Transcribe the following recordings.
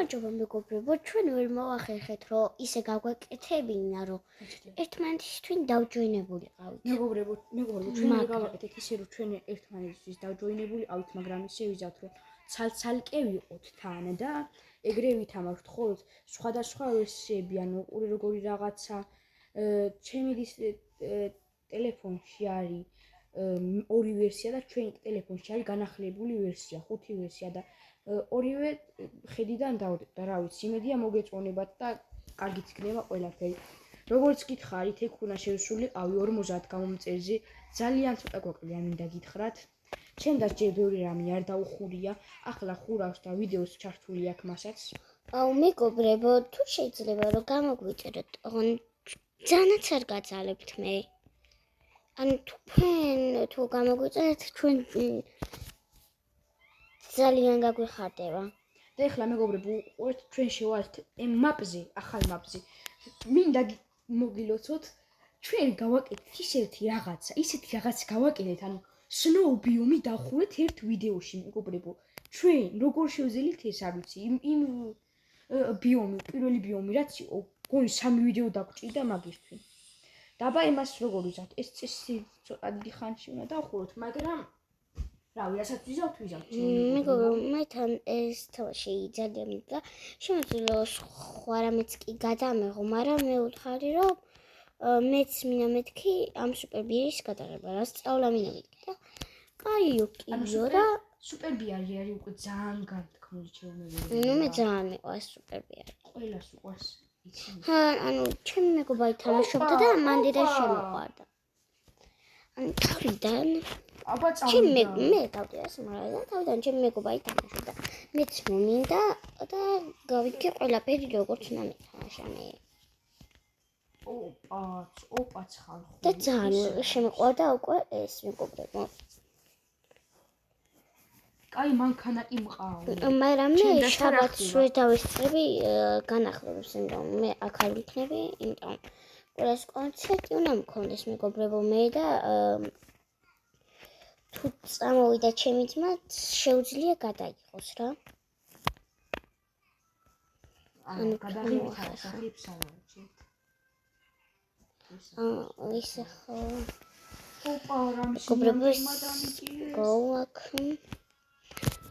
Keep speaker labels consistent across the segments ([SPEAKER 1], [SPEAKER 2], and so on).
[SPEAKER 1] გამარჯობა მეგობრებო, ჩვენ ვერ მოვახერხეთ, რომ ისე გავაკეთებინა, რომ ერთმანეთისთვის დავჯოინებული ყავით.
[SPEAKER 2] მეგობრებო, ჩვენ ვერ გავაკეთეთ ისე, რომ ჩვენ ერთმანეთისთვის დავჯოინებული ყავით, მაგრამ ისე ვიზავთ, რომ ცალ-ცალკე ვიყოთ თან და ეგრე ვითამაშოთ, ხო? სხვადასხვა ვერსიები, ანუ როგორი რაღაცა, ჩემი ტელეფონში არის ორი ვერსია და ჩვენი ტელეფონში არის განახლებული ვერსია, 5 ვერსია და ორივე ხედიდან დავდეთ და რა ვიცი, იმედია მოგეწონებათ და კარგით იქნება ყველაფერი. როგორც გითხარით, ეგ უნდა შევსულიყავი 50 გამომწერზე, ძალიან ცოტა გვაკლია მინდა გითხრათ. ჩემ და ჯერ ბევრი რამე არ დაუხურია, ახლა ხურავს და ვიდეოს ჩართული აქვს მასაც.
[SPEAKER 1] აუ მეგობრებო, თუ შეიძლება რომ გამოგვიწეროთ, ძალიანაც არ გაწალებთ მე. ანუ თუ გამოგვიწერეთ, ჩვენ ძალიან გაგვიხარდება.
[SPEAKER 2] და ეხლა მეგობრებო, უყურეთ, ჩვენ შევალთ მაპზე, ახალ მაპზე. მინდა მოგილოცოთ, ჩვენ გავაკეთეთ ისეთი რაღაც გავაკეთეთ, ანუ სნოუ ბიომი დავხურეთ ერთ ვიდეოში, მეგობრებო. ჩვენ როგორ შევძელით ეს არ ვიცი, იმ ბიომი, პირველი ბიომი რაც იყო, გონი 3 ვიდეო დაგჭირდა მაგისთვის. დაბა იმას როგორ ვიზავთ? ეს წესი ცოტა დიდი ხანში უნდა დავხუროთ, მაგრამ რავი, რასაც ვიზავთ.
[SPEAKER 1] მეგობრებო, მე თან ეს თამაში ძალიან მინდა. შემიძლია სხვა რამეც კი გადამეღო, მაგრამ მე ვთხარი, რომ მეც მინდა მეთქი ამ სუპერბიერის გადაღება, რა სწავლა მინდა მეთქი და კაიო კიო და
[SPEAKER 2] სუპერბიერი არის უკვე ძალიან განთქმული ჩემს.
[SPEAKER 1] ნუ მე ძალიან მიყვარს სუპერბიერი.
[SPEAKER 2] ყველას უყვარს.
[SPEAKER 1] ანუ ჩემი მეგობარი თამაშობდა და მანდ და შემოყვარდა. ანუ თავიდან
[SPEAKER 2] აბა წავიდა.
[SPEAKER 1] მე დავდიას, მაგრამ თავიდან ჩემი მეგობარი თამაშობდა. მეც მომინდა და გავიქე ყველაფერი როგორც უნდა მეთამაშა მე.
[SPEAKER 2] ოპაც ხალხო.
[SPEAKER 1] და ძალიან შემოყვარდა უკვე ეს მეგობრებო.
[SPEAKER 2] კაი, მანქანა კი მყავს.
[SPEAKER 1] მაგრამ მე შაბათს ვერ დავესწრები განახლებას, იმიტომ მე აქ არ ვიქნები, იმიტომ ყველას კონცერტი უნდა მქონდეს მეგობრებო, მე და თუ წამოვიდა ჩემი ძმა, შეუძლია გადაიღოს რა.
[SPEAKER 2] ანუ გადაღებითი სახიფსა ვაჭირთ.
[SPEAKER 1] ისე ხო.
[SPEAKER 2] ოპა, რამე
[SPEAKER 1] მეგობრებო, გავაკ.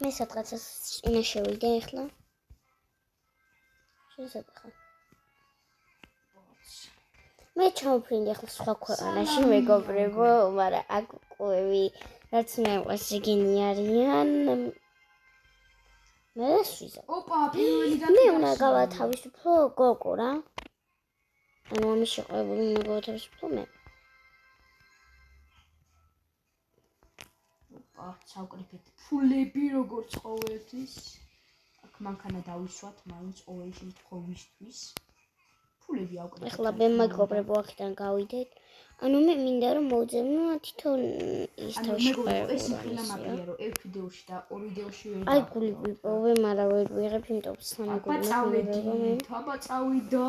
[SPEAKER 1] მე სადღაცას წინა შევიდე ახლა. შესაძლოა. მე ჩავფრინდი ახლა სხვა ქვეყანაში მეგობრებო, მაგრამ აქ ყובי, რაც მე ვას ეგენი არიან. მე ვიზა.
[SPEAKER 2] ოპა, პირველი და
[SPEAKER 1] მე უნდა გავათავისუფლო გოგო რა. ანუ ამის შეყვებული უნდა გავათავისუფლო მე.
[SPEAKER 2] ჩავკრიფეთ ფულები როგორც ყოველთვის. აქ მანქანა დავისვათ, მაინც ყოველ შემთხვევისთვის. ფულები ავკრიფეთ.
[SPEAKER 1] ახლა მე მეგობრებო აქედან გავიდეთ. ანუ მე მინდა რომ მოვძებნო თვითონ ის თავში
[SPEAKER 2] მეგობრებო, ეს იმხელა მაპია, რომ ერთ ვიდეოში და ორ ვიდეოში ვერ
[SPEAKER 1] აი გული ვიპოვე, მაგრამ ვერ ვიღებ, იმიტომ სამი გული
[SPEAKER 2] მეყავდი. აბა წავიდა.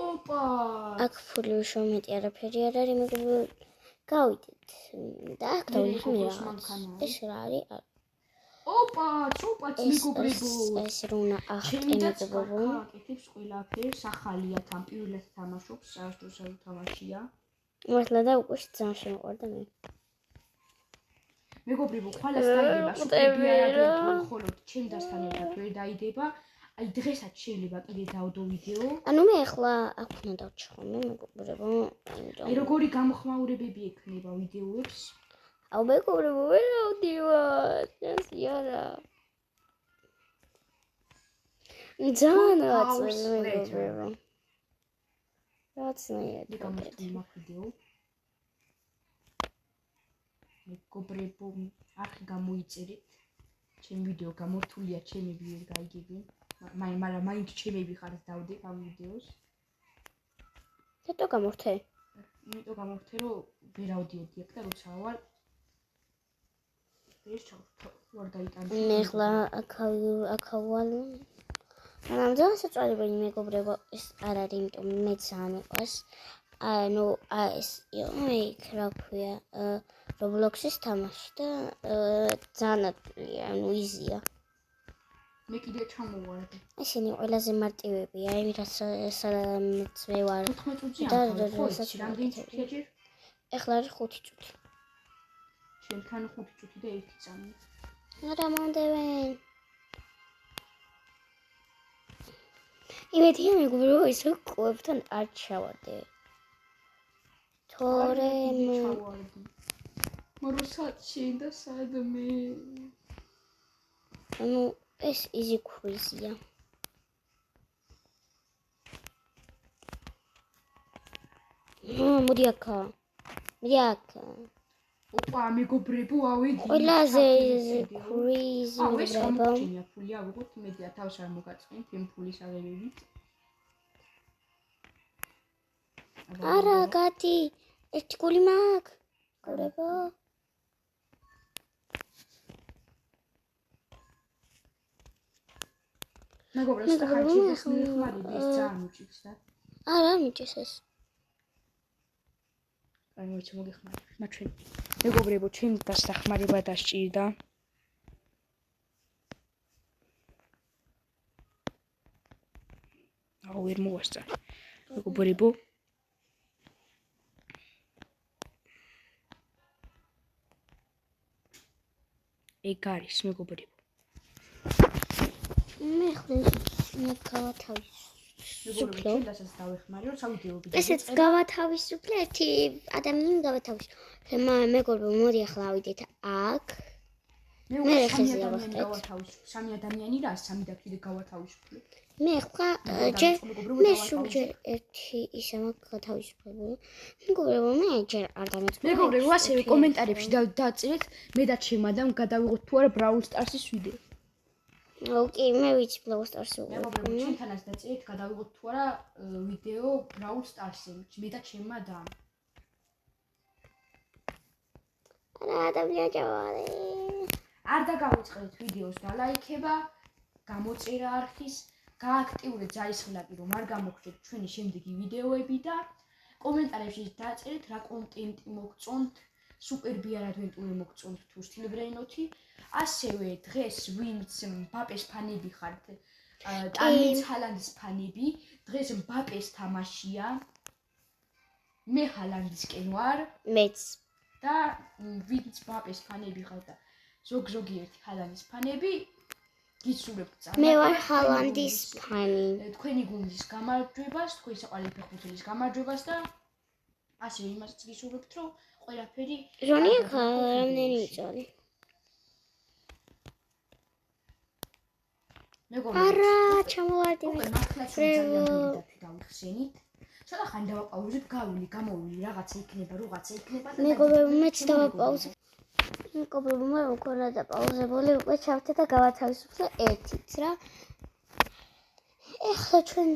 [SPEAKER 2] ოპა.
[SPEAKER 1] აქ ფული შომეტი არაფერი არ არის, მეგობრებო. გავიდეთ და აქ დავიხმე ეს რა არის?
[SPEAKER 2] ოპა, მეგობრებო.
[SPEAKER 1] ეს რო უნდა ახტე მეგობრებო.
[SPEAKER 2] აკეთებს ყველაფერს, ახალია თან პირველად თამაშობს, საერთოდ არ თამაშია.
[SPEAKER 1] მართლა და უკვე ძალიან შემოყვარდა მე.
[SPEAKER 2] მეგობრებო, ხვალას დაიდება სუპერბიერი, ხოლო ჩემდასთან ერთად ვერ დაიდება. აი დღესაც შეიძლება კიდე დავდო ვიდეო.
[SPEAKER 1] ანუ მე ახლა აქ უნდა დავჩხომე მეგობრებო, იმიტომ
[SPEAKER 2] აი როგორი გამოხმაურებები ექნება ვიდეოებს.
[SPEAKER 1] აუ მეგობრებო, ვერ ავდივარ, ეს იარა. ძალიან რაცი მეგობრებო. რაცნაირად
[SPEAKER 2] გამოსული მაგ ვიდეო. მეგობრებო, არხი გამოიწერეთ. ჩემი ვიდეო გამორთულია, ჩემები ვერ გაიგებენ. მაგრამ მაინც ჩემები ხართ დავდე ამ ვიდეოს.
[SPEAKER 1] რატო გამორთე?
[SPEAKER 2] იმიტომ გამორთე, რომ ვერ ავდიოდი აქ და როცა ვარ ეს ვარ დაიტანე.
[SPEAKER 1] მე ახლა აქავალ. მაგრამ ძალიან საწვალებიანი მეგობრებო, ეს არ არის, იმიტომ მე ძალიან მიყვარს. ანუ ეს მე რა ქვია, Roblox-ის თამაში და ძალიან ანუ იზია.
[SPEAKER 2] მე კიდე ჩამოვარდი.
[SPEAKER 1] ისინი ყველაზე მარტივებია, იმითაც სადაც მე ვარ.
[SPEAKER 2] 14 წუთი
[SPEAKER 1] და
[SPEAKER 2] ამთავრე, ხო,
[SPEAKER 1] რასაც
[SPEAKER 2] რამდენი წუთია ჯერ?
[SPEAKER 1] ეხლა არის 5 წუთი.
[SPEAKER 2] შენთან 5 წუთი და 1 წამი.
[SPEAKER 1] არა მომდევენ. იმედია მეგობრებო ისე კლუბთან არ ჩავარდე. თორე
[SPEAKER 2] ჩავარდი. მაგრამ სად შენ და სად მე?
[SPEAKER 1] ანუ ეს easy quiz-ია. მოდი აქ.
[SPEAKER 2] ოპა, მეგობრებო, ავედი.
[SPEAKER 1] ყველაზე quiz
[SPEAKER 2] ეს გამოგჩენია ფული, ავიღოთ იმედია თავს არ მოგაწყენთ იმ ფულის აღებებით.
[SPEAKER 1] არა, გადი. ერთი გული მაქვს. გურებო.
[SPEAKER 2] მეგობრებო, ხარჯის მიხმარები ეს ძალიან უჭირს და.
[SPEAKER 1] არა, მიჭეს ეს.
[SPEAKER 2] აი მოიცა მოგეხმარებ. მაჩვენ. მეგობრებო, ჩემ დასახმარება დასჭირდა. აუ ვერ მოვასწარ. მეგობრებო. ეგ არის მეგობრებო.
[SPEAKER 1] მე ხლის გავათავისუფლე.
[SPEAKER 2] მეგობრებო, ჩვენ დასაც დავეხმარებო, საუდიობიდან.
[SPEAKER 1] ესეც გავათავისუფლე, ერთი ადამიანი გავათავისუფლე. მეგობრებო, მოდი ახლა ავიდეთ აქ. მე ხეზე ავახტეთ.
[SPEAKER 2] სამი ადამიანი რა, სამი და კიდე გავათავისუფლე.
[SPEAKER 1] მე ხა ჯერ მე სულ ერთი ისე მაქვს გათავისუფლებული. მეგობრებო, მე ჯერ არ დამეწყდა.
[SPEAKER 2] მეგობრებო, ასევე კომენტარებში დაწერეთ, მე და ჩემ ადამ გადავიღოთ თუ არა Brawl Stars-ის ვიდეო.
[SPEAKER 1] ოკეი, მე ვიცი Brawl Stars-ი.
[SPEAKER 2] მეგობრებო, ჩვენთანაც დაწერეთ, გადავიღოთ თუ არა ვიდეო Brawl Stars-ზე, მე და ჩემ ადამ.
[SPEAKER 1] რა ადამიანჯავარე.
[SPEAKER 2] არ დაგავიწყდეთ ვიდეოს დალაიქება, გამოწერა არხის, გააქტიურეთ ძალისხმევი, რომ არ გამოგხდეთ ჩვენი შემდეგი ვიდეოები და კომენტარებში დაწერეთ რა კონტენტი მოგწონთ, სუპერ ბიარ ადვენტური მოგწონთ თუ სტილბრეინოთი. ასევე დღეს ვინც მბაპეს ფანები ხართ, ტანიც ჰალანდის ფანები, დღეს მბაპეს თამაშია. მე ჰალანდისკენ ვარ.
[SPEAKER 1] მეც.
[SPEAKER 2] და ვინც მბაპეს ფანები ხართ და ზოგიერთი ჰალანდის ფანები, გისურვებთ წამოყვანილ.
[SPEAKER 1] მე ვარ ჰალანდის ფანი.
[SPEAKER 2] თქვენი გუნდის გამარჯვებას, თქვენი საყვარელი ფეხბურთელის გამარჯვებას და ასევე იმასაც გისურვებთ, რომ ყველაფერი
[SPEAKER 1] რონია რამდენი წელი? არა, ჩამოვარდი.
[SPEAKER 2] დავიხსენით. ცოტა ხანი დავაპაუზებ, გამოვილი, რაღაცა იქნება და
[SPEAKER 1] მეგობრებო, მეც დავაპაუზებ. მეგობრებო, მე მქონდა დაპაუზებული, უკვე ჩავთე და გავათავისუფლე ერთით რა. ეხლა ჩვენ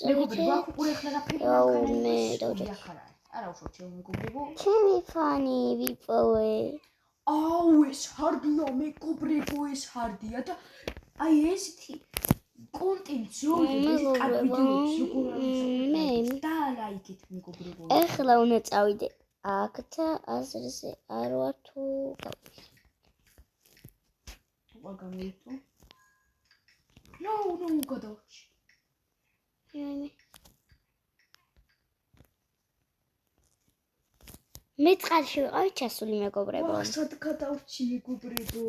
[SPEAKER 2] მეგობრებო, აქ უყურე ხლა რაფერი
[SPEAKER 1] მე დავჭერ.
[SPEAKER 2] არა უშო ჩემ მეგობრებო.
[SPEAKER 1] ჩემი ფანი ვიპოვე.
[SPEAKER 2] აუ, ეს ჰარდია მეგობრებო, ეს ჰარდია და აი ესეთი კონტენტი ზოგადად კაც ვიდეოებს როგორ არის და ლაიქეთ მეგობრებო.
[SPEAKER 1] ეხლა უნდა წავიდე აქ და აზრზე არ ვარ თუ გავიდე.
[SPEAKER 2] უყარ გამოიწო. ნო, გადავჭი.
[SPEAKER 1] მე წყალში ვიყავი ჩასული მეგობრებო.
[SPEAKER 2] სად გადავჭი მეგობრებო.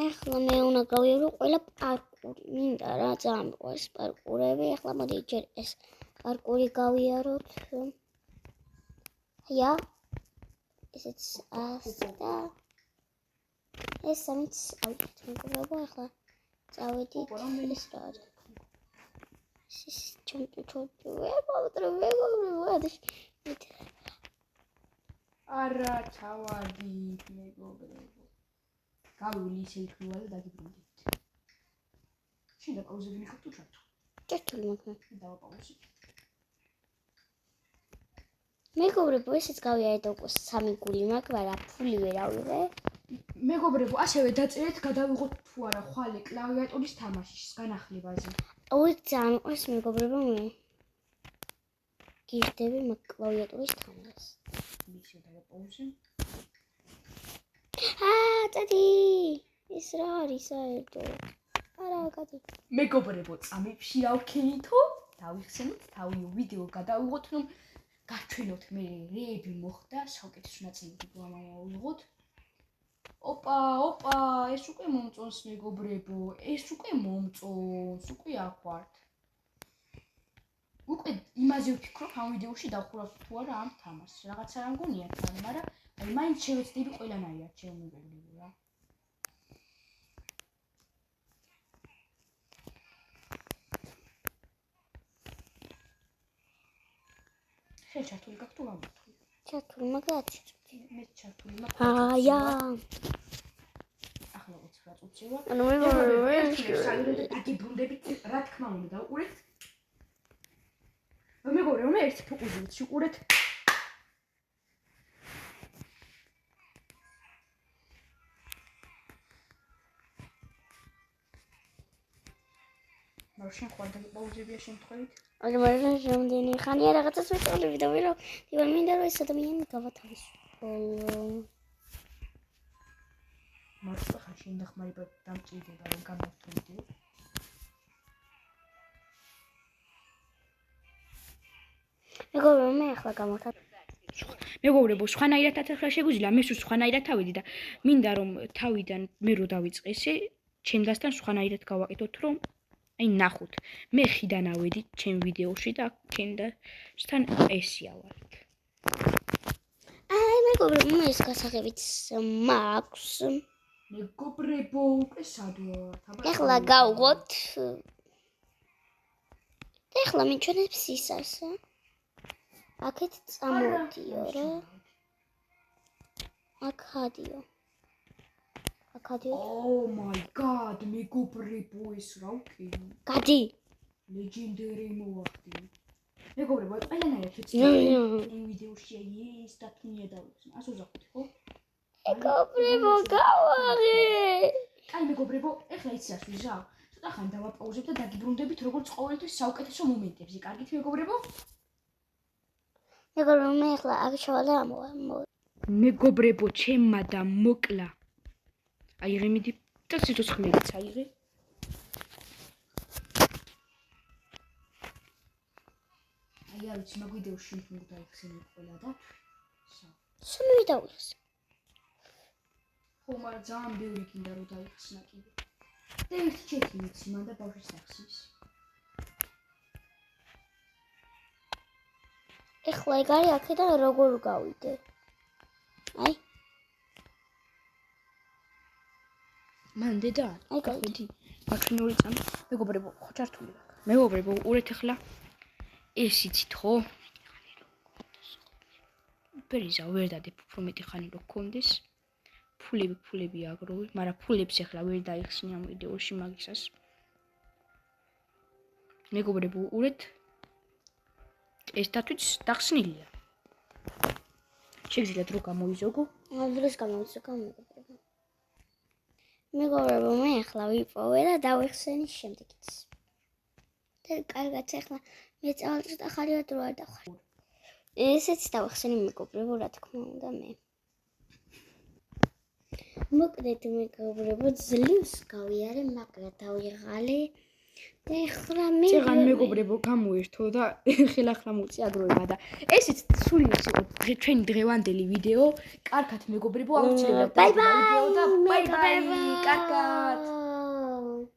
[SPEAKER 1] ეხლა მე უნდა გავიარო ყველა პარკური. მინდა რა ძალიან მიყვარს პარკურები. ეხლა მოდი ჯერ ეს პარკური გავიაროთ. ია. ესეც ასდა. ეს სამიც ავიდეთ მეგობრებო. ეხლა წავედით ეს რა არის. ეს ჩემთვის მეგობრებო.
[SPEAKER 2] არა ჩავარდით მეგობრებო. გავივალი ისე იქნება და დაგიბრუნდით. შენ დაპაუზები ხარ თუ ჩართო?
[SPEAKER 1] ჩართული მაგნა.
[SPEAKER 2] დავაპაუზებ.
[SPEAKER 1] მეგობრებო, ესეც გავიარე და უკვე 3 გული მაქვს, მაგრამ ფული ვერ ავიღე.
[SPEAKER 2] მეგობრებო, ასევე დაწერეთ, გადავიღოთ თუ არა ხვალე კლავიატურის თამაშის განახლებაზე.
[SPEAKER 1] ოი ძალიან მიყვარს მეგობრებო მე. გირდები მაგ კლავიატურის თამაშს.
[SPEAKER 2] მისო დავაპაუზებ.
[SPEAKER 1] წადი. ეს რა არის საერთოდ? არა, გადი.
[SPEAKER 2] მეგობრებო, წამებში ავქენითო, დავიხსენოთ, თავი ვიდეო გადავიღოთ, რომ გაჩვენოთ მე რეები მოხდა, საუკეთესო ნაწილი ვიღოთ. ოპა, ეს უკვე მომწონს მეგობრებო, ეს უკვე მომწონს, უკვე აყვართ. უკვე იმაზე ვფიქრობ ამ ვიდეოში დავხურავთ თუ არა ამ თამაშს. რაღაცა რა მგონია თან, მაგრამ აი მაინც შევეცდები ყველანაირად შემოვივლივ რა. შენ ჩართული გაქვს თუ გამართული?
[SPEAKER 1] ჩართული მაგათი.
[SPEAKER 2] მე ჩართული მაქვს.
[SPEAKER 1] აია.
[SPEAKER 2] ახლა 29 წუთი ვარ.
[SPEAKER 1] ანუ მე
[SPEAKER 2] დაგიბრუნდებით, რა თქმა უნდა, დაუყურეთ. მეგობრებო, მე ერთი ფუყუზით შუყურეთ. მაშინ ხوار დაგიპაუზებია შემთხვევით.
[SPEAKER 1] ანუ მე რამდენი ხანია რაღაცას ვეწოლები და ვირო დივა მინდა რომ ეს ადამიანი გავათავისუფლო.
[SPEAKER 2] მართლა ხარ შენ დახმარება დამჭირდება რომ გამართო ვიდეო.
[SPEAKER 1] მე ახლა გამოვთავ.
[SPEAKER 2] მეგობრებო, სხვანაირადაც ახლა შეგვიძლია მე სულ სხვანაირად თავიდი და მინდა რომ თავიდან მე რო დავიწყესე, ჩემგასთან სხვანაირად გავაკეთოთ რომ აი ნახოთ. მე ხიდან ავედი ჩემ ვიდეოში და ჩემთან ესია ვარ.
[SPEAKER 1] აი მეგობრებო, მე ეს გასაღებიც მაქვს.
[SPEAKER 2] მეგობრებო, უკვე სად ვარ?
[SPEAKER 1] ახლა გავღოთ. ახლა მიჩვენებს ისას. აქეთ წამოდიო რა. აქადიო.
[SPEAKER 2] Oh my god, მეგობრებო, ეს რა ვქენი?
[SPEAKER 1] გადი.
[SPEAKER 2] ლეგენდარი მოახდინე. მეგობრებო, ყველანაირად შეცდები. იმ ვიდეოში ეს დათმია დავიხსნა. ასე ვზახოთ, ხო?
[SPEAKER 1] მეგობრებო, გავაღე.
[SPEAKER 2] კაი მეგობრებო, ეხლა იცი რას ვიზავ? ცოტა ხანი დავაპაუზებ და დაგიბრუნდებით როგორც ყოველთვის საუკეთესო მომენტებზე. კარგით მეგობრებო?
[SPEAKER 1] მეგობრებო, მე ახლა აქ შევალე ამოვა.
[SPEAKER 2] მეგობრებო, ჩემმა და მოკლა. აიღე მიდი და სიცოცხლეც აიღე. აი არ ვიცი, მაგ ვიდეოში უნდა დაიხსენე ყველა და
[SPEAKER 1] სულ დავიხსენ.
[SPEAKER 2] ხო, მაგრამ ძალიან ბევრი გინდა რომ დაიხსნა კიდე. და ერთი ჩეთი მიცი მან და ბავშვის ახსის.
[SPEAKER 1] ეხლა ეგ არის აქედან როგორ გავიდე? აი
[SPEAKER 2] მან დედა,
[SPEAKER 1] აი გავიდი.
[SPEAKER 2] მაჩვენური წამი. მეგობრებო, ხო ჩართული ვარ. მეგობრებო, უყურეთ ახლა. ეს იცით ხო? პერიზა ვერ დადებ უფრო მეტი ხანი რო გქონდეს. ფულები აგროვე, მაგრამ ფულებს ახლა ვერ დაიხსნი ამ ვიდეოში მაგისას. მეგობრებო, უყურეთ. ეს დათვიც დახსნილია. შეგიძლიათ რო გამოიზოგო.
[SPEAKER 1] ამბლოს გამოვიცეკა მეგობრებო. მეგობრებო, მე ახლა ვიპოვე და დავიხსენი შემდეგიც. და კარგად ახლა მე წავწუდა ხარია დრო არ დავხარ. ესეც დავიხსენი მეგობრებო, რა თქმა უნდა მე. მოკლედ მეგობრებო, ძლივს გავიარე, მაგრამ დავიღალე. და ახლა მე
[SPEAKER 2] წეღან მეგობრებო გამოერთო და ხელახლა მოწი აგროვება და ესეც სული ის იყო ჩვენი დღევანდელი ვიდეო. კარგად მეგობრებო, აუცილებლად
[SPEAKER 1] ბაი
[SPEAKER 2] ვიდეო და
[SPEAKER 1] ბაი.
[SPEAKER 2] ბაი ბაი. კარგად.